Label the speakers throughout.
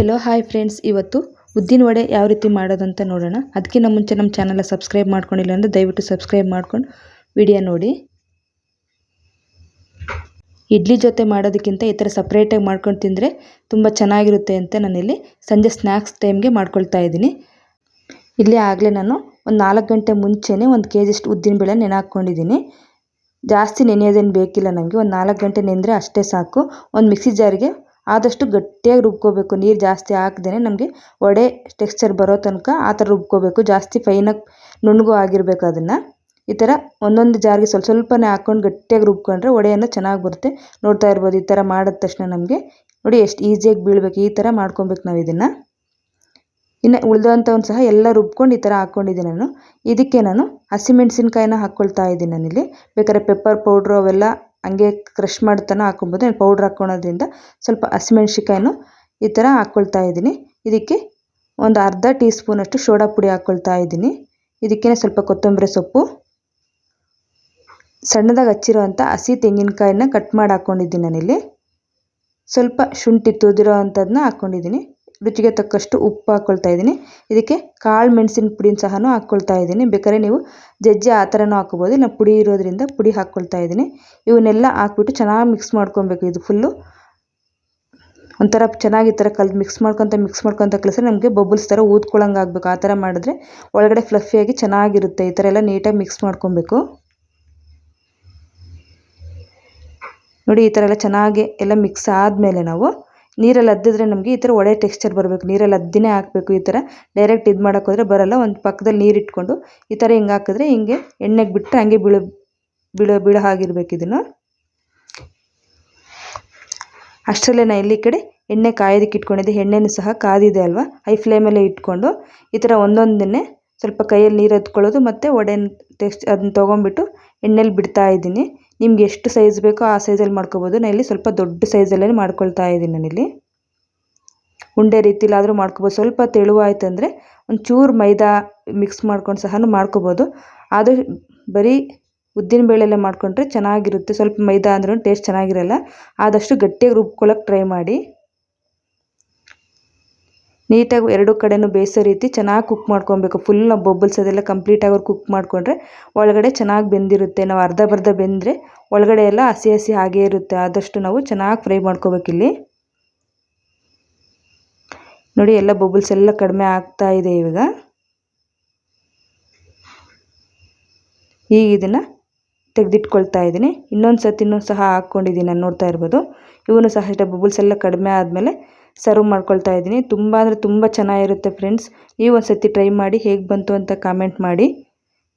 Speaker 1: Hello hi friends, ಇವತ್ತು ಉದ್ದಿನ ವಡೆ ಯಾವ ರೀತಿ ಮಾಡೋದಂತ ನೋಡೋಣ. ಅದಕ್ಕಿಂತ ಮುಂಚೆ ನಮ್ಮ ಚಾನಲ್ ಸಬ್ಸ್ಕ್ರೈಬ್ ಮಾಡ್ಕೊಂಡಿಲ್ಲ ಅಂದರೆ ದಯವಿಟ್ಟು ಸಬ್ಸ್ಕ್ರೈಬ್ ಮಾಡ್ಕೊಂಡು ವಿಡಿಯೋ ನೋಡಿ. ಇಡ್ಲಿ ಜೊತೆ ಮಾಡೋದಕ್ಕಿಂತ ಈ ಥರ ಸಪ್ರೇಟಾಗಿ ಮಾಡ್ಕೊಂಡು ತಿಂದರೆ ತುಂಬ ಚೆನ್ನಾಗಿರುತ್ತೆ ಅಂತ ನಾನಿಲ್ಲಿ ಸಂಜೆ ಸ್ನ್ಯಾಕ್ಸ್ ಟೈಮ್ಗೆ ಮಾಡ್ಕೊಳ್ತಾ ಇದ್ದೀನಿ. ಇಲ್ಲಿ ಆಗಲೇ ನಾನು ಒಂದು 4 ಗಂಟೆ ಮುಂಚೆನೇ 1 kg ಉದ್ದಿನಬೇಳೆ ನೆನೆ ಹಾಕ್ಕೊಂಡಿದ್ದೀನಿ. ಜಾಸ್ತಿ ನೆನೆಯೋದೇನು ಬೇಕಿಲ್ಲ, ನಮಗೆ ಒಂದು 4 ಗಂಟೆ ನೆಂದರೆ ಅಷ್ಟೇ ಸಾಕು. ಒಂದು ಮಿಕ್ಸಿ ಜಾರಿಗೆ ಆದಷ್ಟು ಗಟ್ಟಿಯಾಗಿ ರುಬ್ಕೋಬೇಕು. ನೀರು ಜಾಸ್ತಿ ಹಾಕ್ದೇ ನಮಗೆ ವಡೆ ಟೆಕ್ಸ್ಚರ್ ಬರೋ ತನಕ ಆ ಥರ ರುಬ್ಕೋಬೇಕು. ಜಾಸ್ತಿ ಫೈನಾಗಿ ನುಣ್ಣಗೂ ಆಗಿರಬೇಕು. ಅದನ್ನು ಈ ಥರ ಒಂದೊಂದು ಜಾರಿಗೆ ಸ್ವಲ್ಪನೇ ಹಾಕ್ಕೊಂಡು ಗಟ್ಟಿಯಾಗಿ ರುಬ್ಕೊಂಡ್ರೆ ವಡೆಯನ್ನು ಚೆನ್ನಾಗಿ ಬರುತ್ತೆ. ನೋಡ್ತಾ ಇರ್ಬೋದು, ಈ ಥರ ಮಾಡಿದ ತಕ್ಷಣ ನಮಗೆ ನೋಡಿ ಎಷ್ಟು ಈಸಿಯಾಗಿ ಬೀಳಬೇಕು. ಈ ಥರ ಮಾಡ್ಕೊಬೇಕು ನಾವು ಇದನ್ನು. ಇನ್ನು ಉಳಿದಂಥವನ್ನು ಸಹ ಎಲ್ಲ ರುಬ್ಕೊಂಡು ಈ ಥರ ಹಾಕ್ಕೊಂಡಿದ್ದೀನಿ ನಾನು. ಇದಕ್ಕೆ ನಾನು ಹಸಿಮೆಣಸಿನ್ಕಾಯಿನ ಹಾಕ್ಕೊಳ್ತಾ ಇದ್ದೀನಿ. ನಾನಿಲ್ಲಿ ಬೇಕಾದ್ರೆ ಪೆಪ್ಪರ್ ಪೌಡ್ರು ಅವೆಲ್ಲ ಹಂಗೆ ಕ್ರಷ್ ಮಾಡ್ತಾನೆ ಹಾಕ್ಕೊಬೋದು. ನಾನು ಪೌಡ್ರ್ ಹಾಕ್ಕೊಳೋದ್ರಿಂದ ಸ್ವಲ್ಪ ಹಸಿಮೆಣ್ಸಿಕಾಯನ್ನು ಈ ಥರ ಹಾಕ್ಕೊಳ್ತಾ ಇದ್ದೀನಿ. ಇದಕ್ಕೆ ಒಂದು ಅರ್ಧ ಟೀ ಸ್ಪೂನಷ್ಟು ಸೋಡಾ ಪುಡಿ ಹಾಕ್ಕೊಳ್ತಾ ಇದ್ದೀನಿ. ಇದಕ್ಕೇ ಸ್ವಲ್ಪ ಕೊತ್ತಂಬರಿ ಸೊಪ್ಪು, ಸಣ್ಣದಾಗಿ ಹಚ್ಚಿರೋವಂಥ ಹಸಿ ತೆಂಗಿನಕಾಯಿನ ಕಟ್ ಮಾಡಿ ಹಾಕ್ಕೊಂಡಿದ್ದೀನಿ ನಾನಿಲ್ಲಿ. ಸ್ವಲ್ಪ ಶುಂಠಿ ತುರಿದಿರೋ ಅಂಥದ್ದನ್ನ ಹಾಕ್ಕೊಂಡಿದ್ದೀನಿ. ರುಚಿಗೆ ತಕ್ಕಷ್ಟು ಉಪ್ಪು ಹಾಕ್ಕೊಳ್ತಾ ಇದ್ದೀನಿ. ಇದಕ್ಕೆ ಕಾಳು ಮೆಣಸಿನ ಪುಡಿನ ಸಹ ಹಾಕ್ಕೊಳ್ತಾ ಇದ್ದೀನಿ. ಬೇಕಾದ್ರೆ ನೀವು ಜಜ್ಜಿ ಆ ಥರನೂ ಹಾಕ್ಕೋಬೋದು. ಇಲ್ಲ ಪುಡಿ ಇರೋದ್ರಿಂದ ಪುಡಿ ಹಾಕ್ಕೊಳ್ತಾ ಇದ್ದೀನಿ. ಇವನ್ನೆಲ್ಲ ಹಾಕ್ಬಿಟ್ಟು ಚೆನ್ನಾಗಿ ಮಿಕ್ಸ್ ಮಾಡ್ಕೊಬೇಕು. ಇದು ಫುಲ್ಲು ಒಂಥರ ಚೆನ್ನಾಗಿ ಈ ಥರ ಮಿಕ್ಸ್ ಮಾಡ್ಕೊತ ಕಲಿಸಿದ್ರೆ ನಮಗೆ ಬಬಲ್ಸ್ ಥರ ಊದ್ಕೊಳ್ಳೋಂಗೆ ಆಗಬೇಕು. ಆ ಥರ ಮಾಡಿದ್ರೆ ಒಳಗಡೆ ಫ್ಲಫಿಯಾಗಿ ಚೆನ್ನಾಗಿರುತ್ತೆ. ಈ ಥರ ಎಲ್ಲ ನೀಟಾಗಿ ಮಿಕ್ಸ್ ಮಾಡ್ಕೊಬೇಕು. ನೋಡಿ, ಈ ಥರ ಎಲ್ಲ ಚೆನ್ನಾಗಿ ಎಲ್ಲ ಮಿಕ್ಸ್ ಆದಮೇಲೆ ನಾವು ನೀರಲ್ಲಿ ಅದ್ದಿದ್ರೆ ನಮಗೆ ಈ ಥರ ವಡೆ ಟೆಕ್ಸ್ಚರ್ ಬರಬೇಕು. ನೀರಲ್ಲಿ ಅದ್ದಿನೇ ಹಾಕಬೇಕು. ಈ ಥರ ಡೈರೆಕ್ಟ್ ಇದು ಮಾಡೋಕ್ಕೋದ್ರೆ ಬರೋಲ್ಲ. ಒಂದು ಪಕ್ಕದಲ್ಲಿ ನೀರು ಇಟ್ಕೊಂಡು ಈ ಥರ ಹಿಂಗೆ ಹಾಕಿದ್ರೆ ಹಿಂಗೆ ಎಣ್ಣೆಗೆ ಬಿಟ್ಟರೆ ಹಂಗೆ ಬೀಳೋ ಹಾಗಿರ್ಬೇಕು. ಇದನ್ನು ಅಷ್ಟರಲ್ಲೇ ನಾನು ಇಲ್ಲಿ ಕಡೆ ಎಣ್ಣೆ ಕಾಯೋದಕ್ಕೆ ಇಟ್ಕೊಂಡಿದ್ದೆ. ಎಣ್ಣೆನೂ ಸಹ ಕಾದಿದೆ ಅಲ್ವಾ, ಹೈ ಫ್ಲೇಮಲ್ಲೇ ಇಟ್ಕೊಂಡು ಈ ಥರ ಒಂದೊಂದನ್ನೇ ಸ್ವಲ್ಪ ಕೈಯಲ್ಲಿ ನೀರು ಹತ್ಕೊಳ್ಳೋದು ಮತ್ತು ವಡೆ ಅದನ್ನ ತೊಗೊಂಬಿಟ್ಟು ಎಣ್ಣೆಲಿ ಬಿಡ್ತಾ ಇದ್ದೀನಿ. ನಿಮ್ಗೆ ಎಷ್ಟು ಸೈಜ್ ಬೇಕೋ ಆ ಸೈಜಲ್ಲಿ ಮಾಡ್ಕೊಬೋದು. ನಾನು ಇಲ್ಲಿ ಸ್ವಲ್ಪ ದೊಡ್ಡ ಸೈಜಲ್ಲೇ ಮಾಡ್ಕೊಳ್ತಾ ಇದ್ದೀನಿ. ನಾನಿಲ್ಲಿ ಉಂಡೆ ರೀತಿಲಾದರೂ ಮಾಡ್ಕೊಬೋದು. ಸ್ವಲ್ಪ ತೆಳುವಾಯ್ತು ಅಂದರೆ ಒಂಚೂರು ಮೈದಾ ಮಿಕ್ಸ್ ಮಾಡ್ಕೊಂಡು ಸಹ ಮಾಡ್ಕೊಬೋದು. ಆದರೆ ಬರೀ ಉದ್ದಿನಬೇಳೆಲ್ಲೇ ಮಾಡ್ಕೊಂಡ್ರೆ ಚೆನ್ನಾಗಿರುತ್ತೆ. ಸ್ವಲ್ಪ ಮೈದಾ ಅಂದ್ರೂ ಟೇಸ್ಟ್ ಚೆನ್ನಾಗಿರಲ್ಲ. ಆದಷ್ಟು ಗಟ್ಟಿಯಾಗಿ ರುಬ್ಕೊಳ್ಳೋಕೆ ಟ್ರೈ ಮಾಡಿ. ನೀಟಾಗಿ ಎರಡು ಕಡೆನೂ ಬೇಯಿಸೋ ರೀತಿ ಚೆನ್ನಾಗಿ ಕುಕ್ ಮಾಡ್ಕೊಬೇಕು. ಫುಲ್ ನಾವು ಬಬಲ್ಸ್ ಅದೆಲ್ಲ ಕಂಪ್ಲೀಟಾಗಿ ಕುಕ್ ಮಾಡಿಕೊಂಡ್ರೆ ಒಳಗಡೆ ಚೆನ್ನಾಗಿ ಬೆಂದಿರುತ್ತೆ. ನಾವು ಅರ್ಧ ಬೆಂದರೆ ಒಳಗಡೆ ಎಲ್ಲ ಹಸಿ ಹಸಿ ಹಾಗೇ ಇರುತ್ತೆ. ಆದಷ್ಟು ನಾವು ಚೆನ್ನಾಗಿ ಫ್ರೈ ಮಾಡ್ಕೋಬೇಕಿಲ್ಲಿ. ನೋಡಿ, ಎಲ್ಲ ಬಬಲ್ಸ್ ಎಲ್ಲ ಕಡಿಮೆ ಆಗ್ತಾ ಇದೆ ಇವಾಗ. ಈಗ ಇದನ್ನು ತೆಗೆದಿಟ್ಕೊಳ್ತಾ ಇದ್ದೀನಿ. ಇನ್ನೊಂದು ಸತಿನೂ ಸಹ ಹಾಕ್ಕೊಂಡಿದ್ದೀನಿ, ನಾನು ನೋಡ್ತಾ ಇರ್ಬೋದು. ಇವನು ಸಹ ಇಷ್ಟ ಬಬಲ್ಸ್ ಎಲ್ಲ ಕಡಿಮೆ ಆದಮೇಲೆ ಸರ್ವ್ ಮಾಡ್ಕೊಳ್ತಾ ಇದ್ದೀನಿ. ತುಂಬ ಅಂದರೆ ತುಂಬ ಚೆನ್ನಾಗಿರುತ್ತೆ ಫ್ರೆಂಡ್ಸ್. ನೀವು ಒಂದು ಸತಿ ಟ್ರೈ ಮಾಡಿ ಹೇಗೆ ಬಂತು ಅಂತ ಕಾಮೆಂಟ್ ಮಾಡಿ.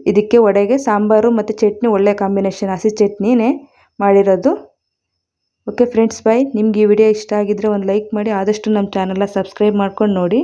Speaker 1: ಇದಕ್ಕೆ ವಡೆಗೆ ಸಾಂಬಾರು ಮತ್ತು ಚಟ್ನಿ ಒಳ್ಳೆ ಕಾಂಬಿನೇಷನ್, ಹಸಿ ಚಟ್ನಿನೇ ಮಾಡಿರೋದು. ಓಕೆ ಫ್ರೆಂಡ್ಸ್, ಬಾಯ್. ನಿಮ್ಗೆ ಈ ವಿಡಿಯೋ ಇಷ್ಟ ಆಗಿದ್ದರೆ ಒಂದು ಲೈಕ್ ಮಾಡಿ. ಆದಷ್ಟು ನಮ್ಮ ಚಾನಲ್ನ ಸಬ್ಸ್ಕ್ರೈಬ್ ಮಾಡ್ಕೊಂಡು ನೋಡಿ.